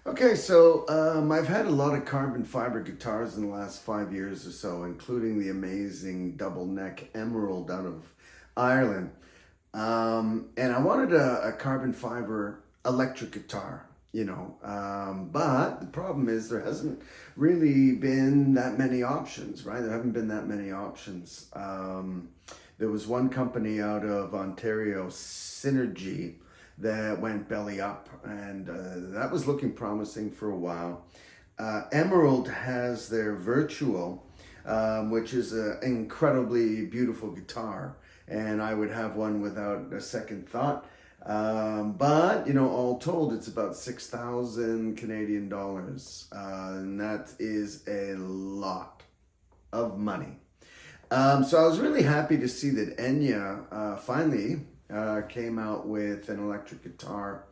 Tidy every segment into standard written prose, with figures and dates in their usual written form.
Okay, so I've had a lot of carbon fiber guitars in the last 5 years or so, including the amazing double neck Emerald out of Ireland. And I wanted a carbon fiber electric guitar, but the problem is there hasn't really been that many options, right? There haven't been that many options. There was one company out of Ontario, Synergy, that went belly up, and that was looking promising for a while. Emerald has their Virtual, which is an incredibly beautiful guitar, and I would have one without a second thought. But all told, it's about 6,000 Canadian dollars, and that is a lot of money. So I was really happy to see that Enya finally came out with an electric guitar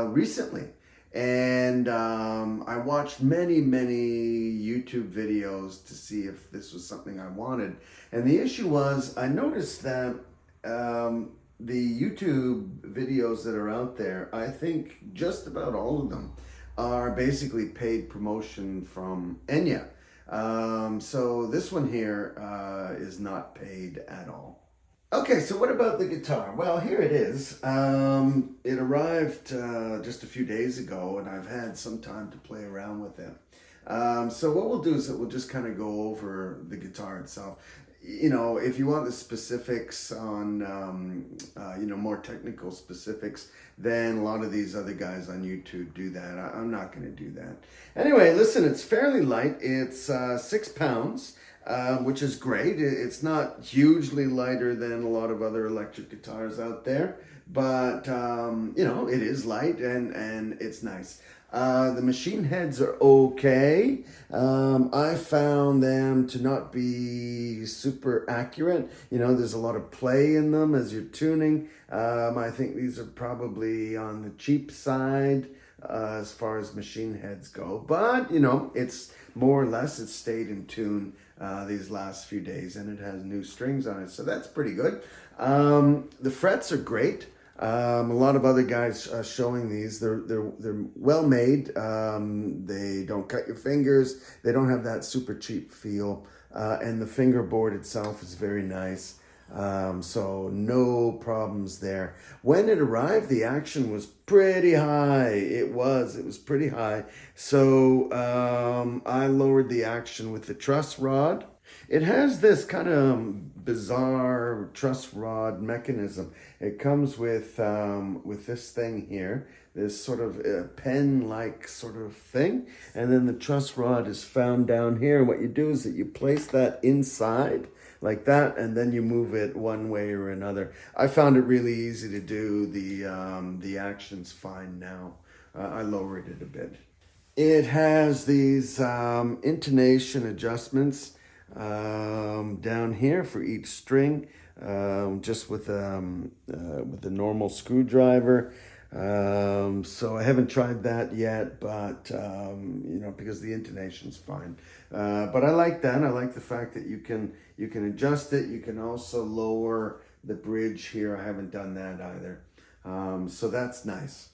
recently. And I watched many YouTube videos to see if this was something I wanted. And the issue was, I noticed that the YouTube videos that are out there, I think just about all of them are basically paid promotion from Enya. So this one here is not paid at all. Okay, so what about the guitar? Well, here it is. It arrived just a few days ago, and I've had some time to play around with it. So what we'll do is that we'll just kind of go over the guitar itself. If you want the specifics on, more technical specifics, then a lot of these other guys on YouTube do that. I'm not going to do that. Anyway, listen, it's fairly light. It's 6 pounds, which is great. It's not hugely lighter than a lot of other electric guitars out there, but, it is light and it's nice. The machine heads are okay. I found them to not be super accurate. There's a lot of play in them as you're tuning. I think these are probably on the cheap side as far as machine heads go. But, it's more or less, it's stayed in tune these last few days, and it has new strings on it. So that's pretty good. The frets are great. A lot of other guys showing these. They're well made. They don't cut your fingers. They don't have that super cheap feel. And the fingerboard itself is very nice. So no problems there. When it arrived, the action was pretty high. It was pretty high. So I lowered the action with the truss rod. It has this kind of bizarre truss rod mechanism. It comes with this thing here, this sort of pen-like sort of thing, and then the truss rod is found down here. And what you do is that you place that inside like that, and then you move it one way or another. I found it really easy to do. The action's fine now. I lowered it a bit. It has these intonation adjustments down here for each string, just with a normal screwdriver. So I haven't tried that yet, but because the intonation's fine. But I like that. I like the fact that you can adjust it. You can also lower the bridge here. I haven't done that either. So that's nice.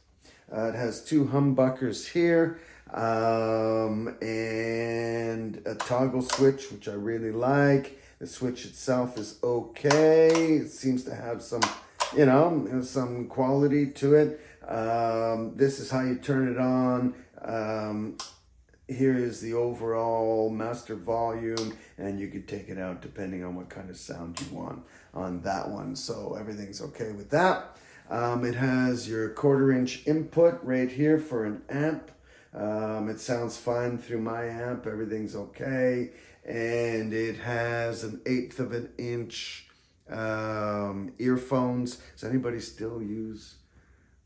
It has 2 humbuckers here, and a toggle switch, which I really like. The switch itself is okay. It seems to have some, some quality to it. This is how you turn it on. Here is the overall master volume, and you can take it out depending on what kind of sound you want on that one. So everything's okay with that. It has your 1/4 inch input right here for an amp. It sounds fine through my amp. Everything's okay. And it has an 1/8 of an inch earphones. Does anybody still use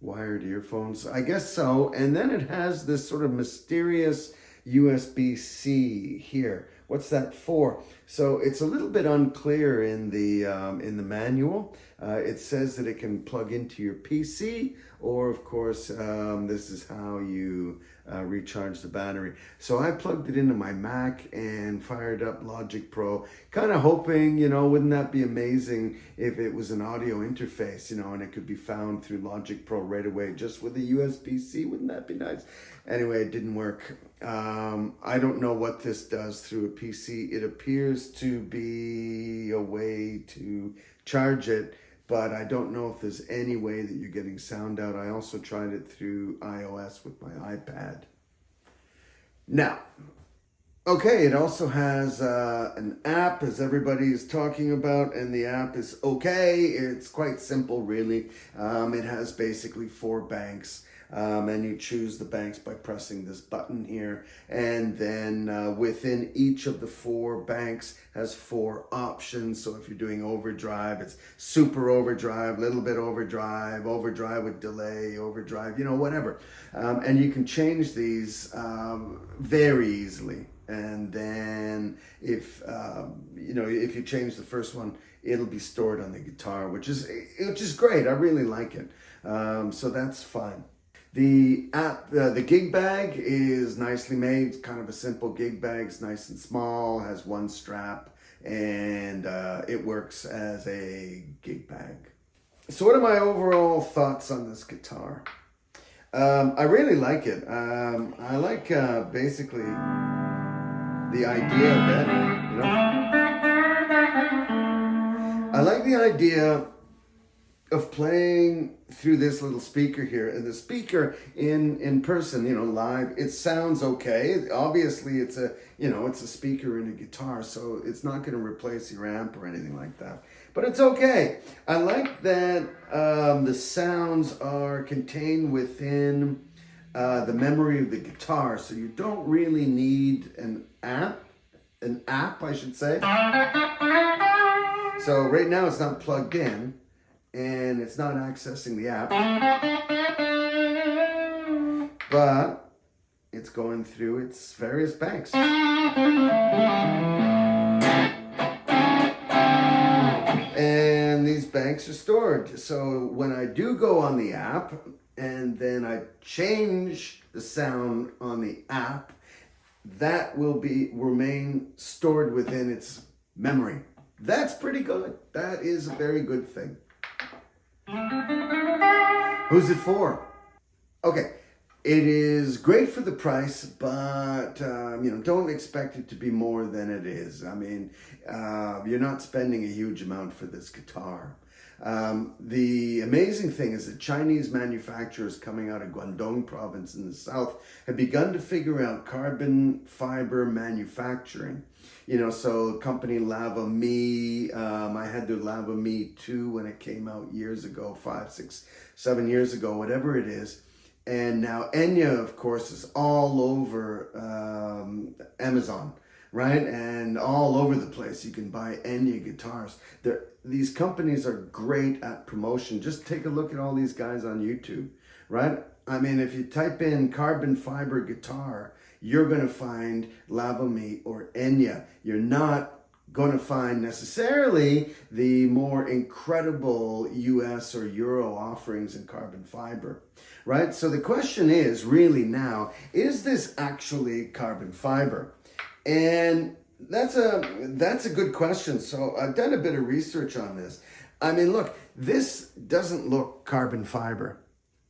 wired earphones? I guess so. And then it has this sort of mysterious USB-C here. What's that for? So it's a little bit unclear in the manual. It says that it can plug into your PC, or of course, this is how you recharge the battery. So I plugged it into my Mac and fired up Logic Pro, kind of hoping, wouldn't that be amazing if it was an audio interface, and it could be found through Logic Pro right away just with a USB-C. Wouldn't that be nice? Anyway, it didn't work. I don't know what this does through a PC. It appears to be a way to charge it, but I don't know if there's any way that you're getting sound out. I also tried it through iOS with my iPad. Now, okay, it also has an app, as everybody is talking about, and the app is okay. It's quite simple, really. It has basically 4 banks, and you choose the banks by pressing this button here. And then within each of the 4 banks has 4 options. So if you're doing overdrive, it's super overdrive, little bit overdrive, overdrive with delay, overdrive, whatever. And you can change these very easily. And then if you change the first one, it'll be stored on the guitar, which is great. I really like it. So that's fine. The app, the gig bag is nicely made. It's kind of a simple gig bag. It's nice and small, has 1 strap, and it works as a gig bag. So what are my overall thoughts on this guitar? I really like it. I like basically the idea of it, I like the idea of playing through this little speaker here, and the speaker in person, live, it sounds okay. Obviously it's a speaker in a guitar, so it's not going to replace your amp or anything like that, but it's okay. I like that the sounds are contained within the memory of the guitar, so you don't really need an app, I should say. So right now it's not plugged in, and it's not accessing the app, but it's going through its various banks. And these banks are stored. So when I do go on the app, and then I change the sound on the app, that will remain stored within its memory. That's pretty good. That is a very good thing. Who's it for? Okay, it is great for the price, but don't expect it to be more than it is. I mean, you're not spending a huge amount for this guitar. The amazing thing is that Chinese manufacturers coming out of Guangdong province in the south have begun to figure out carbon fiber manufacturing. So company Lava Me, I had the Lava Me 2 when it came out years ago, 5, 6, 7 years ago, whatever it is. And now Enya, of course, is all over Amazon, right? And all over the place. You can buy Enya guitars. These companies are great at promotion. Just take a look at all these guys on YouTube, right? I mean, if you type in carbon fiber guitar, you're going to find Lava Me or Enya. You're not going to find necessarily the more incredible US or Euro offerings in carbon fiber, right? So the question is really now, is this actually carbon fiber? And that's a good question. So I've done a bit of research on this. I mean, look, this doesn't look carbon fiber.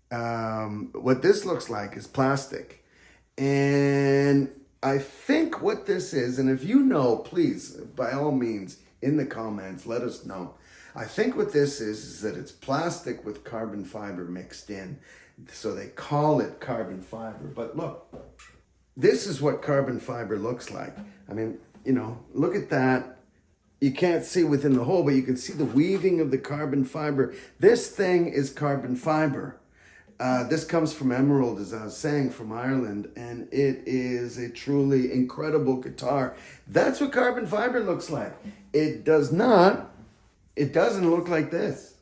What this looks like is plastic. And I think what this is, and if you know, please, by all means, in the comments, let us know. I think what this is that it's plastic with carbon fiber mixed in. So they call it carbon fiber. But look, this is what carbon fiber looks like. I mean, look at that. You can't see within the hole, but you can see the weaving of the carbon fiber. This thing is carbon fiber. This comes from Emerald, as I was saying, from Ireland, and it is a truly incredible guitar. That's what carbon fiber looks like. It doesn't look like this.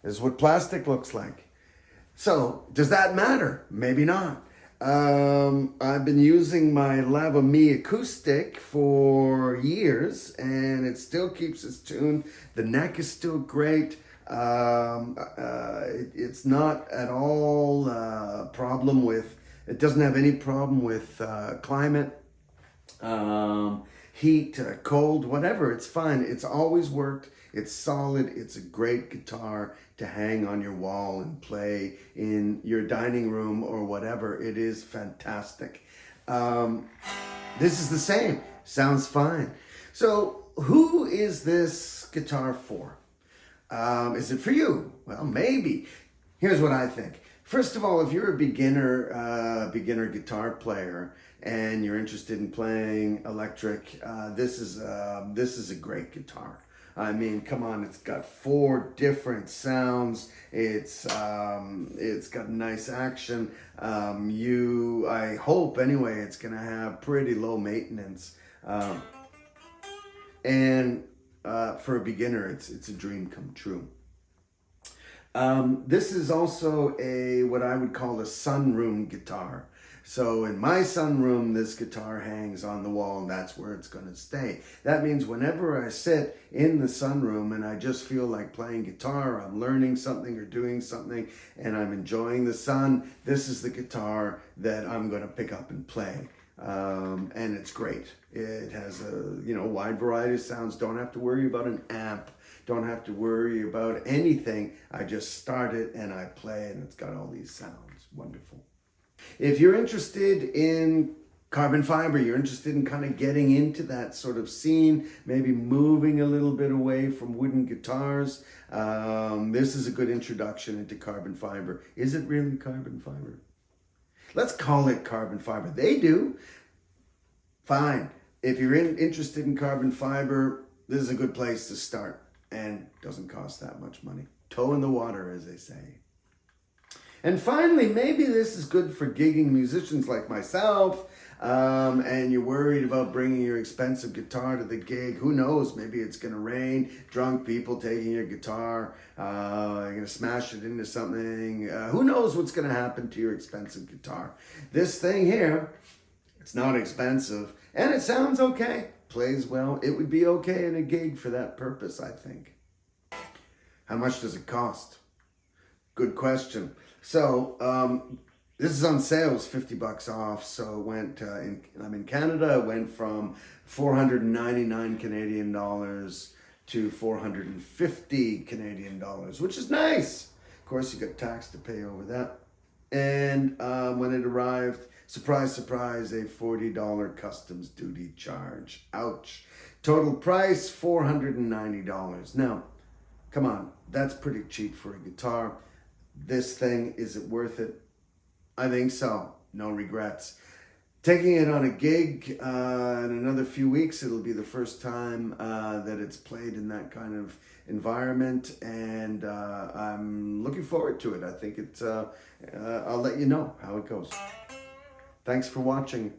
This is what plastic looks like. So, does that matter? Maybe not. I've been using my Lava Me acoustic for years, and it still keeps its tune. The neck is still great. It's not at all it doesn't have any problem with climate. heat, cold, whatever. It's fine. It's always worked. It's solid. It's a great guitar to hang on your wall and play in your dining room or whatever. It is fantastic. This is the same. Sounds fine. So who is this guitar for? Is it for you? Well, maybe. Here's what I think. First of all, if you're a beginner guitar player and you're interested in playing electric, this is a great guitar. I mean, come on, it's got 4 different sounds. It's got nice action. I hope anyway, it's gonna have pretty low maintenance. And for a beginner, it's a dream come true. This is also what I would call a sunroom guitar. So in my sunroom, this guitar hangs on the wall and that's where it's going to stay. That means whenever I sit in the sunroom and I just feel like playing guitar, I'm learning something or doing something and I'm enjoying the sun, this is the guitar that I'm going to pick up and play. And it's great. It has a wide variety of sounds. Don't have to worry about an amp. Don't have to worry about anything. I just start it and I play and it's got all these sounds. Wonderful. If you're interested in carbon fiber, you're interested in kind of getting into that sort of scene, maybe moving a little bit away from wooden guitars, this is a good introduction into carbon fiber. Is it really carbon fiber? Let's call it carbon fiber. They do. Fine. If you're interested in carbon fiber, this is a good place to start and doesn't cost that much money. Toe in the water, as they say. And finally, maybe this is good for gigging musicians like myself, and you're worried about bringing your expensive guitar to the gig. Who knows? Maybe it's going to rain, drunk people taking your guitar, you're going to smash it into something. Who knows what's going to happen to your expensive guitar? This thing here, it's not expensive, and it sounds okay, plays well. It would be okay in a gig for that purpose, I think. How much does it cost? Good question. So this is on sale. It's $50 off. So it went. I'm in Canada. It went from 499 Canadian dollars to 450 Canadian dollars, which is nice. Of course, you got tax to pay over that. And when it arrived, surprise, surprise, a $40 customs duty charge. Ouch. Total price $490. Now, come on, that's pretty cheap for a guitar. This thing, is it worth it? I think so. No regrets. Taking it on a gig in another few weeks, it'll be the first time that it's played in that kind of environment, and I'm looking forward to it. I think I'll let you know how it goes. Thanks for watching.